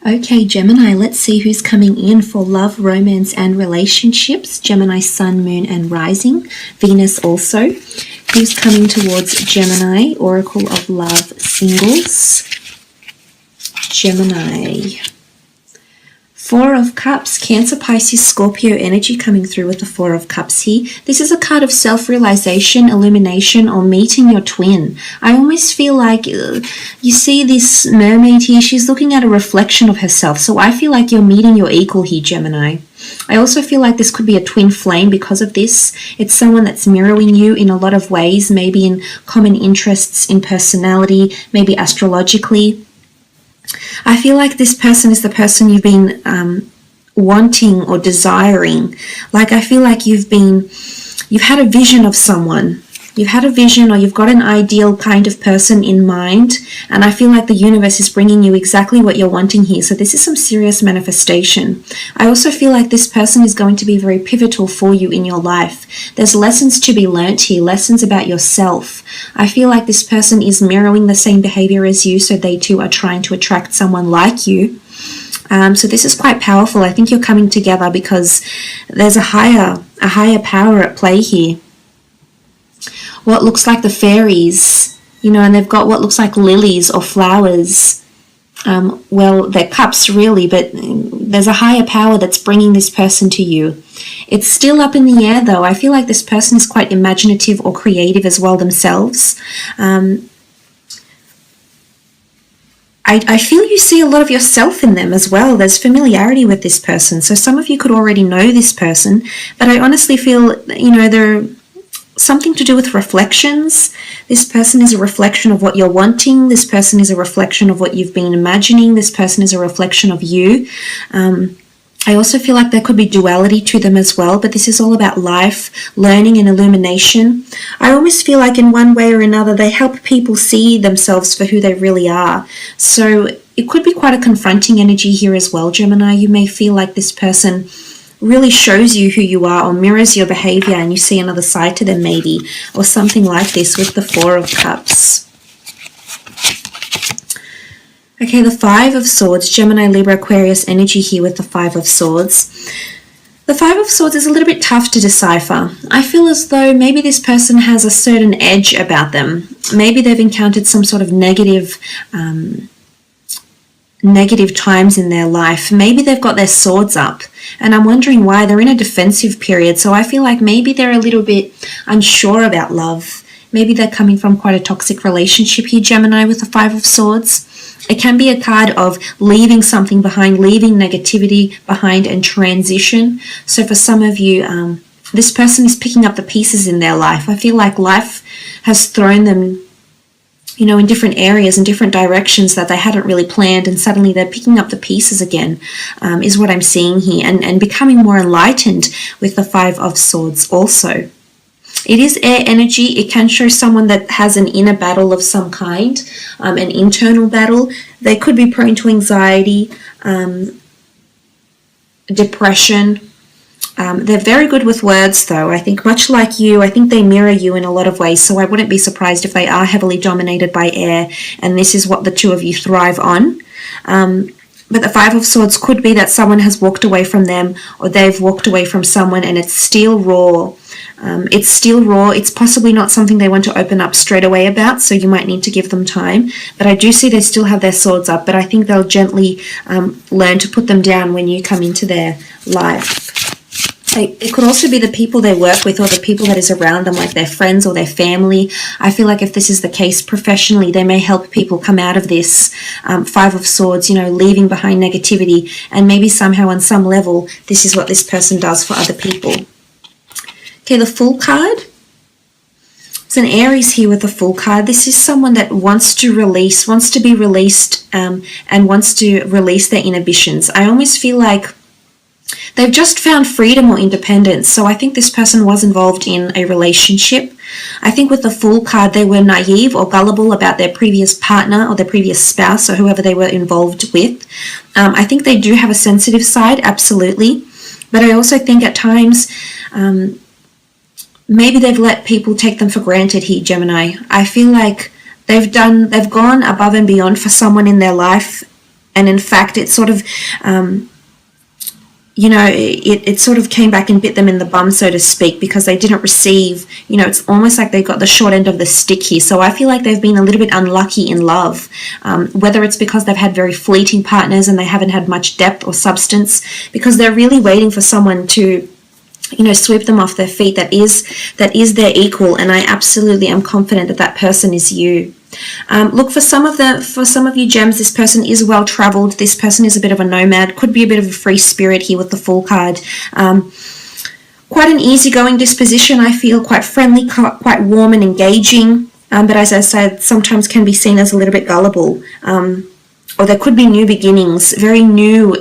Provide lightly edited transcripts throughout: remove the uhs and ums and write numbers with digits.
Okay, Gemini, let's see who's coming in for love, romance, and relationships. Gemini, sun, moon, and rising. Venus also. Who's coming towards Gemini? Oracle of love, singles. Gemini. Four of Cups, Cancer, Pisces, Scorpio energy coming through with the Four of Cups here. This is a card of self-realization, illumination, or meeting your twin. I almost feel like you see this mermaid here. She's looking at a reflection of herself. So I feel like you're meeting your equal here, Gemini. I also feel like this could be a twin flame because of this. It's someone that's mirroring you in a lot of ways, maybe in common interests, in personality, maybe astrologically. I feel like this person is the person you've been wanting or desiring. Like I feel like you've had a vision of someone. You've had a vision, or you've got an ideal kind of person in mind, and I feel like the universe is bringing you exactly what you're wanting here. So this is some serious manifestation. I also feel like this person is going to be very pivotal for you in your life. There's lessons to be learnt here, lessons about yourself. I feel like this person is mirroring the same behavior as you, so they too are trying to attract someone like you. So this is quite powerful. I think you're coming together because there's a higher power at play here. What looks like the fairies, and they've got what looks like lilies or flowers. Well, they're cups really, but there's a higher power that's bringing this person to you. It's still up in the air though. I feel like this person is quite imaginative or creative as well themselves. I feel you see a lot of yourself in them as well. There's familiarity with this person. So some of you could already know this person, but I honestly feel, they're something to do with reflections. This person is a reflection of what you're wanting. This person is a reflection of what you've been imagining. This person is a reflection of you. I also feel like there could be duality to them as well, but this is all about life, learning, and illumination. I almost feel like in one way or another, they help people see themselves for who they really are. So it could be quite a confronting energy here as well, Gemini. You may feel like this person really shows you who you are or mirrors your behavior, and you see another side to them maybe, or something like this with the Four of Cups. Okay, the Five of Swords, Gemini, Libra, Aquarius energy here with the Five of Swords. The Five of Swords is a little bit tough to decipher. I feel as though maybe this person has a certain edge about them. Maybe they've encountered some sort of negative times in their life. Maybe they've got their swords up, and I'm wondering why. They're in a defensive period, so I feel like maybe they're a little bit unsure about love. Maybe they're coming from quite a toxic relationship here, Gemini, with the Five of Swords. It can be a card of leaving something behind, leaving negativity behind, and transition. So for some of you, this person is picking up the pieces in their life. I feel like life has thrown them in different areas and different directions that they hadn't really planned, and suddenly they're picking up the pieces again, is what I'm seeing here, and becoming more enlightened with the Five of Swords also. It is air energy. It can show someone that has an inner battle of some kind, an internal battle. They could be prone to anxiety, depression. They're very good with words though. I think much like you, I think they mirror you in a lot of ways, so I wouldn't be surprised if they are heavily dominated by air, and this is what the two of you thrive on. But the Five of Swords could be that someone has walked away from them, or they've walked away from someone, and it's still raw. It's possibly not something they want to open up straight away about, so you might need to give them time. But I do see they still have their swords up, but I think they'll gently learn to put them down when you come into their life. It could also be the people they work with, or the people that is around them, like their friends or their family. I feel like if this is the case professionally, they may help people come out of this Five of Swords, leaving behind negativity, and maybe somehow on some level, this is what this person does for other people. Okay, the Fool card. It's an Aries here with the Fool card. This is someone that wants to be released, and wants to release their inhibitions. I almost feel like they've just found freedom or independence. So I think this person was involved in a relationship. I think with the Fool card, they were naive or gullible about their previous partner or their previous spouse or whoever they were involved with. I think they do have a sensitive side, absolutely. But I also think at times, maybe they've let people take them for granted here, Gemini. I feel like they've gone above and beyond for someone in their life, And in fact, it sort of, it sort of came back and bit them in the bum, so to speak, because they didn't receive, it's almost like they got the short end of the stick here. So I feel like they've been a little bit unlucky in love, whether it's because they've had very fleeting partners and they haven't had much depth or substance, because they're really waiting for someone to sweep them off their feet that is their equal. And I absolutely am confident that person is you. Look, for some of you gems, this person is well traveled. This person is a bit of a nomad, could be a bit of a free spirit here with the Fool card. Quite an easygoing disposition, I feel, quite friendly, quite warm and engaging, but as I said, sometimes can be seen as a little bit gullible, or there could be new beginnings, very new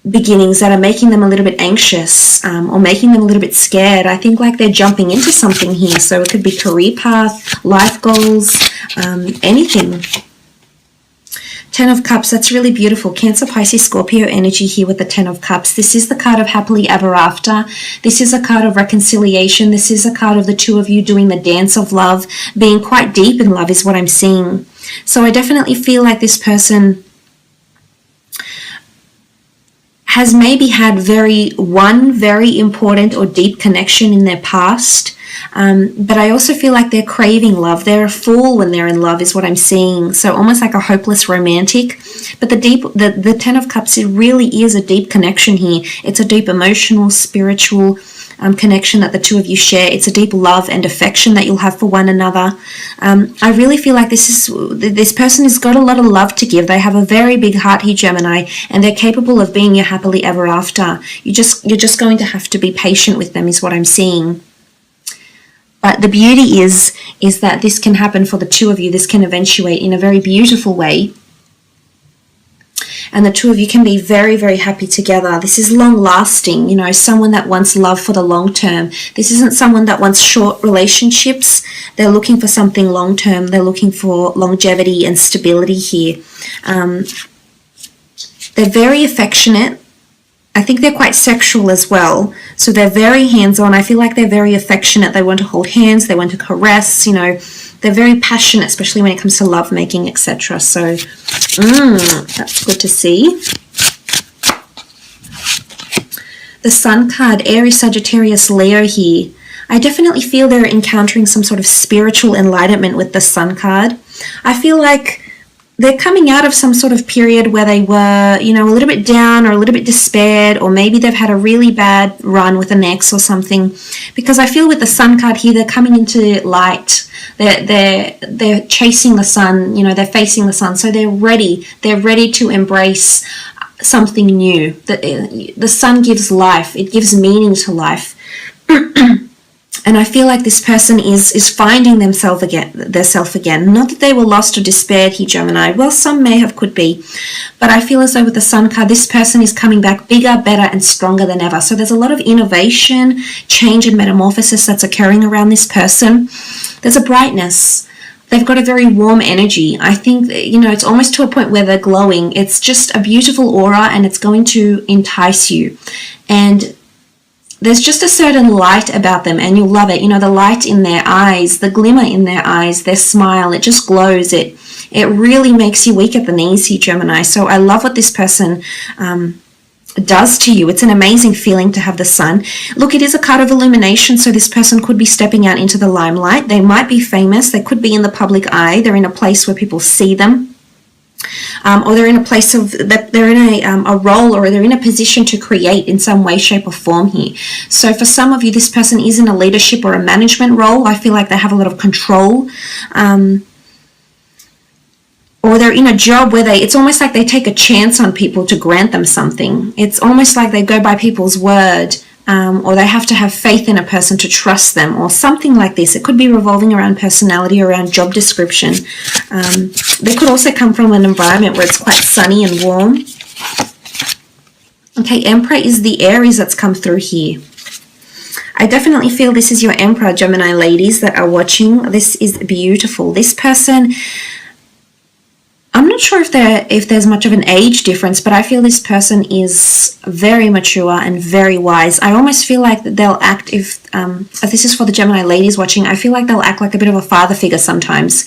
beginnings that are making them a little bit anxious, or making them a little bit scared. I think like they're jumping into something here. So it could be career path, life goals, anything. 10 of Cups, that's really beautiful. Cancer, Pisces, Scorpio energy here with the 10 of Cups. This is the card of happily ever after. This is a card of reconciliation. This is a card of the two of you doing the dance of love, being quite deep in love is what I'm seeing. So I definitely feel like this person has maybe had one very important or deep connection in their past, but I also feel like they're craving love. They're a fool when they're in love is what I'm seeing. So almost like a hopeless romantic. But the 10 of Cups, it really is a deep connection here. It's a deep emotional, spiritual connection that the two of you share. It's a deep love and affection that you'll have for one another. I really feel like this person has got a lot of love to give. They have a very big heart here, Gemini, and they're capable of being your happily ever after. You're just going to have to be patient with them is what I'm seeing. But the beauty is that this can happen for the two of you. This can eventuate in a very beautiful way. And the two of you can be very, very happy together. This is long-lasting, someone that wants love for the long term. This isn't someone that wants short relationships. They're looking for something long-term. They're looking for longevity and stability here. They're very affectionate. I think they're quite sexual as well. So they're very hands-on. I feel like they're very affectionate. They want to hold hands. They want to caress, They're very passionate, especially when it comes to lovemaking, etc. So, that's good to see. The Sun card, Aries, Sagittarius, Leo here. I definitely feel they're encountering some sort of spiritual enlightenment with the Sun card. I feel like they're coming out of some sort of period where they were, a little bit down or a little bit despaired, or maybe they've had a really bad run with an ex or something. Because I feel with the Sun card here, they're coming into light. They're chasing the sun, they're facing the sun. So they're ready to embrace something new. The sun gives life. It gives meaning to life. And I feel like this person is finding themselves again. Not that they were lost or despaired here, Gemini. Well, some may have, could be. But I feel as though with the Sun card, this person is coming back bigger, better, and stronger than ever. So there's a lot of innovation, change, and metamorphosis that's occurring around this person. There's a brightness. They've got a very warm energy. I think, it's almost to a point where they're glowing. It's just a beautiful aura, and it's going to entice you. And there's just a certain light about them, and you'll love it. The light in their eyes, the glimmer in their eyes, their smile, it just glows. It really makes you weak at the knees here, Gemini. So I love what this person does to you. It's an amazing feeling to have the sun. Look, it is a card of illumination, so this person could be stepping out into the limelight. They might be famous. They could be in the public eye. They're in a place where people see them. Or they're in a place that they're in a role, or they're in a position to create in some way, shape, or form here. So for some of you, this person is in a leadership or a management role. I feel like they have a lot of control. Or they're in a job where it's almost like they take a chance on people to grant them something. It's almost like they go by people's word. Or they have to have faith in a person to trust them, or something like this. It could be revolving around personality, around job description. They could also come from an environment where it's quite sunny and warm. Okay, Emperor is the Aries that's come through here. I definitely feel this is your Emperor, Gemini ladies that are watching. This is beautiful. This person, I'm not sure if there's much of an age difference, but I feel this person is very mature and very wise. I almost feel like they'll act, if this is for the Gemini ladies watching, I feel like they'll act like a bit of a father figure sometimes.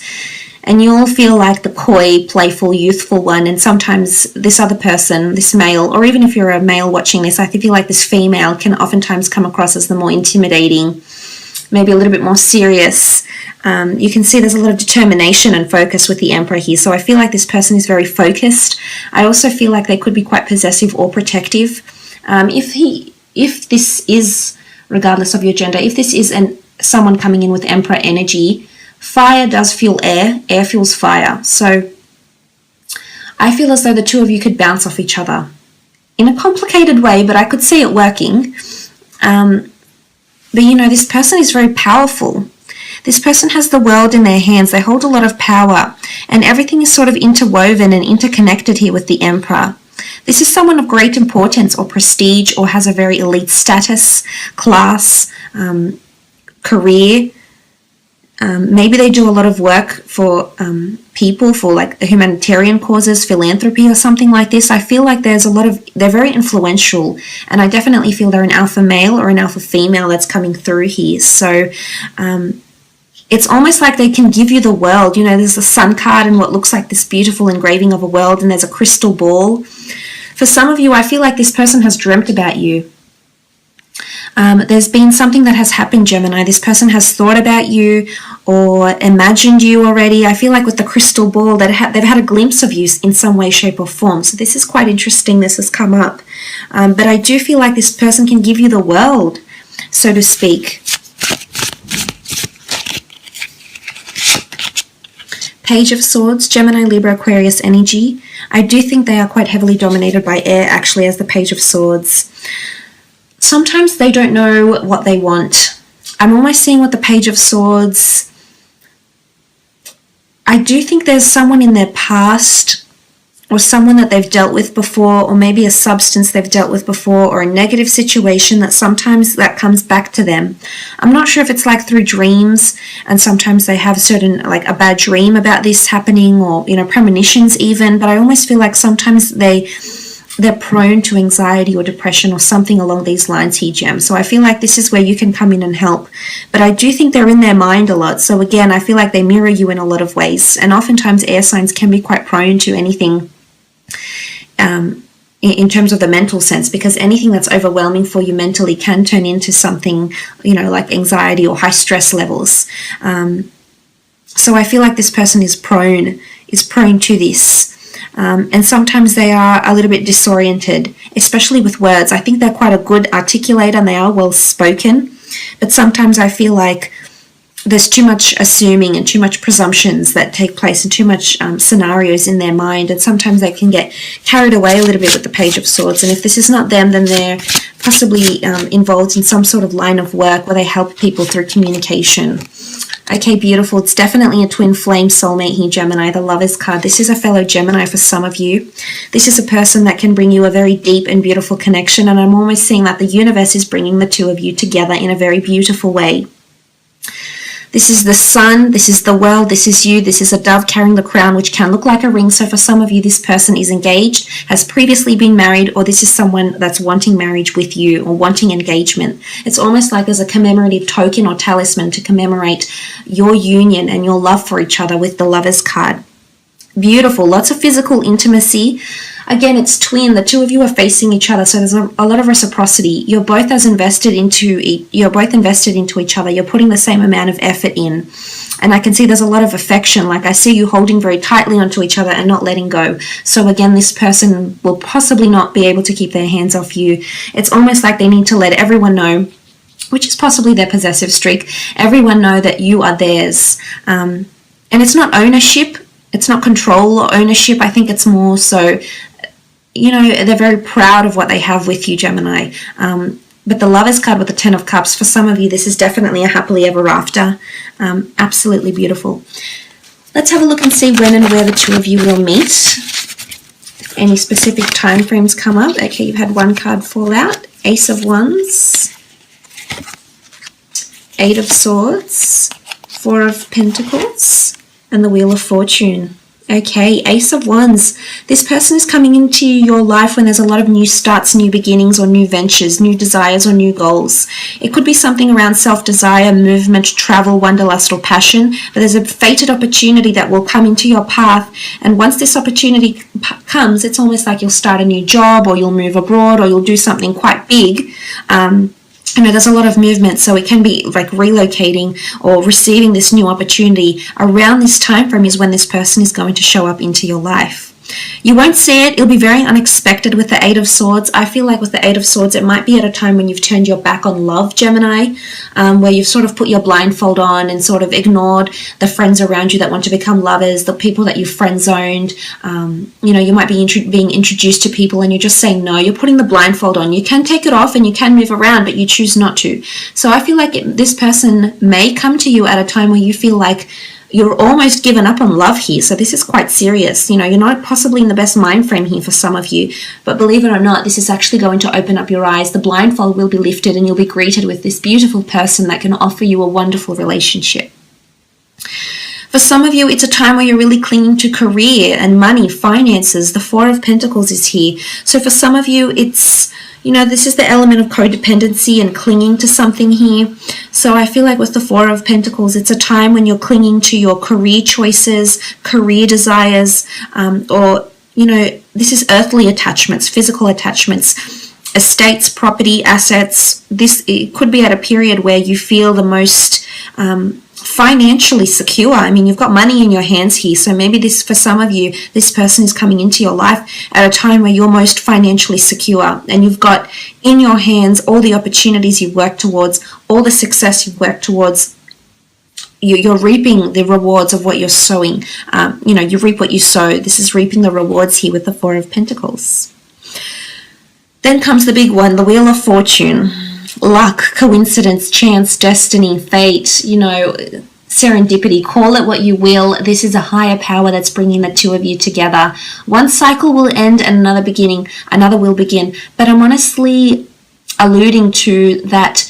and you'll feel like the coy, playful, youthful one, and sometimes this other person, this male, or even if you're a male watching this, I feel like this female can oftentimes come across as the more intimidating, maybe a little bit more serious. You can see there's a lot of determination and focus with the Emperor here, so I feel like this person is very focused. I also feel like they could be quite possessive or protective. If this is, regardless of your gender, if this is someone coming in with Emperor energy, fire does fuel air, air fuels fire. So I feel as though the two of you could bounce off each other in a complicated way, but I could see it working. But you know, this person is very powerful. This person has the world in their hands. They hold a lot of power, and everything is sort of interwoven and interconnected here with the Emperor. This is someone of great importance or prestige, or has a very elite status, class, career. Maybe they do a lot of work for people, for like humanitarian causes, philanthropy or something like this. I feel like they're very influential, and I definitely feel they're an alpha male or an alpha female that's coming through here. So it's almost like they can give you the world. You know, there's the sun card and what looks like this beautiful engraving of a world, and there's a crystal ball. For some of you, I feel like this person has dreamt about you. There's been something that has happened, Gemini. This person has thought about you or imagined you already. I feel like with the crystal ball that they've had a glimpse of you in some way, shape or form. So this is quite interesting. This has come up. But I do feel like this person can give you the world, so to speak. Page of Swords, Gemini, Libra, Aquarius energy. I do think they are quite heavily dominated by air, actually, as the Page of Swords. Sometimes they don't know what they want. I'm almost seeing with the Page of Swords, I do think there's someone in their past, or someone that they've dealt with before, or maybe a substance they've dealt with before, or a negative situation that sometimes that comes back to them. I'm not sure if it's like through dreams, and sometimes they have certain, like a bad dream about this happening, or, you know, premonitions even, but I almost feel like sometimes they're prone to anxiety or depression or something along these lines here, Gem. So I feel like this is where you can come in and help. But I do think they're in their mind a lot. So again, I feel like they mirror you in a lot of ways. And oftentimes air signs can be quite prone to anything in terms of the mental sense, because anything that's overwhelming for you mentally can turn into something, you know, like anxiety or high stress levels. So I feel like this person is prone to this. And sometimes they are a little bit disoriented, especially with words. I think they're quite a good articulator and they are well spoken, but sometimes I feel like there's too much assuming and too much presumptions that take place and too much scenarios in their mind, and sometimes they can get carried away a little bit with the Page of Swords. And if this is not them, then they're possibly involved in some sort of line of work where they help people through communication. Okay, beautiful. It's definitely a twin flame soulmate here, Gemini, the Lovers card. This is a fellow Gemini for some of you. This is a person that can bring you a very deep and beautiful connection, and I'm almost seeing that the universe is bringing the two of you together in a very beautiful way. This is the sun, this is the world, this is you, this is a dove carrying the crown, which can look like a ring. So for some of you, this person is engaged, has previously been married, or this is someone that's wanting marriage with you or wanting engagement. It's almost like there's a commemorative token or talisman to commemorate your union and your love for each other with the Lovers card. Beautiful, lots of physical intimacy. Again, it's twin. The two of you are facing each other, so there's a lot of reciprocity. You're both invested into each other. You're putting the same amount of effort in, and I can see there's a lot of affection. Like I see you holding very tightly onto each other and not letting go. So again, this person will possibly not be able to keep their hands off you. It's almost like they need to let everyone know, which is possibly their possessive streak, everyone know that you are theirs. And it's not ownership. It's not control or ownership. I think it's more so, you know, they're very proud of what they have with you, Gemini. But the Lovers card with the 10 of Cups, for some of you, this is definitely a happily ever after. Absolutely beautiful. Let's have a look and see when and where the two of you will meet. If any specific time frames come up. Okay, you've had one card fall out. Ace of Wands, 8 of Swords, 4 of Pentacles, and the Wheel of Fortune. Okay, Ace of Wands. This person is coming into your life when there's a lot of new starts, new beginnings, or new ventures, new desires, or new goals. It could be something around self-desire, movement, travel, wanderlust, or passion, but there's a fated opportunity that will come into your path, and once this opportunity comes, it's almost like you'll start a new job, or you'll move abroad, or you'll do something quite big. There's a lot of movement, so it can be like relocating or receiving this new opportunity. Around this time frame is when this person is going to show up into your life. You won't see it. It'll be very unexpected with the Eight of Swords. I feel like with the Eight of Swords, it might be at a time when you've turned your back on love, Gemini, where you've sort of put your blindfold on and sort of ignored the friends around you that want to become lovers, the people that you've friend-zoned. You might be being introduced to people and you're just saying no. You're putting the blindfold on. You can take it off and you can move around, but you choose not to. So I feel like this person may come to you at a time where you feel like you're almost given up on love here. So this is quite serious. You're not possibly in the best mind frame here for some of you, but believe it or not, this is actually going to open up your eyes. The blindfold will be lifted and you'll be greeted with this beautiful person that can offer you a wonderful relationship. For some of you, it's a time where you're really clinging to career and money, finances. The Four of Pentacles is here. So for some of you, it's, this is the element of codependency and clinging to something here. So I feel like with the Four of Pentacles, it's a time when you're clinging to your career choices, career desires, this is earthly attachments, physical attachments, estates, property, assets. It could be at a period where you feel the most financially secure. You've got money in your hands here, so maybe for some of you, this person is coming into your life at a time where you're most financially secure and you've got in your hands all the opportunities you've worked towards, all the success you've worked towards. You're reaping the rewards of what you're sowing. You reap what you sow. This is reaping the rewards here with the Four of Pentacles. Then comes the big one, the Wheel of Fortune. Luck, coincidence, chance, destiny, fate, serendipity, call it what you will. This is a higher power that's bringing the two of you together. One cycle will end and another will begin. But I'm honestly alluding to that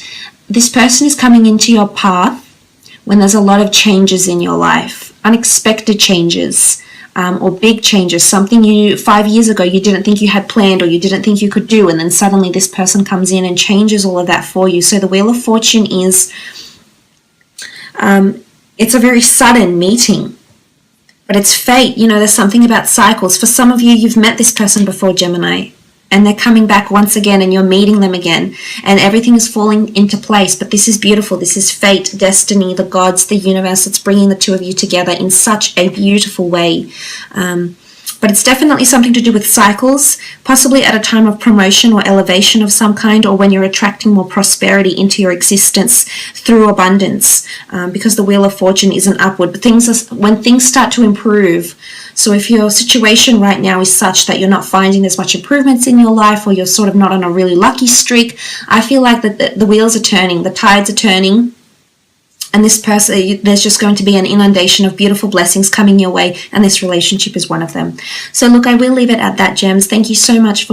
this person is coming into your path when there's a lot of changes in your life, unexpected changes. Or big changes, something 5 years ago you didn't think you had planned or you didn't think you could do, and then suddenly this person comes in and changes all of that for you. So the Wheel of Fortune is, it's a very sudden meeting, but it's fate. There's something about cycles. For some of you, you've met this person before, Gemini, and they're coming back once again and you're meeting them again and everything is falling into place. But this is beautiful. This is fate, destiny, the gods, the universe. It's bringing the two of you together in such a beautiful way. But it's definitely something to do with cycles, possibly at a time of promotion or elevation of some kind, or when you're attracting more prosperity into your existence through abundance, because the Wheel of Fortune isn't upward. But when things start to improve, so if your situation right now is such that you're not finding there's much improvements in your life, or you're sort of not on a really lucky streak, I feel like that the wheels are turning, the tides are turning, and this person, there's just going to be an inundation of beautiful blessings coming your way, and this relationship is one of them. So look, I will leave it at that, Gems. Thank you so much for watching.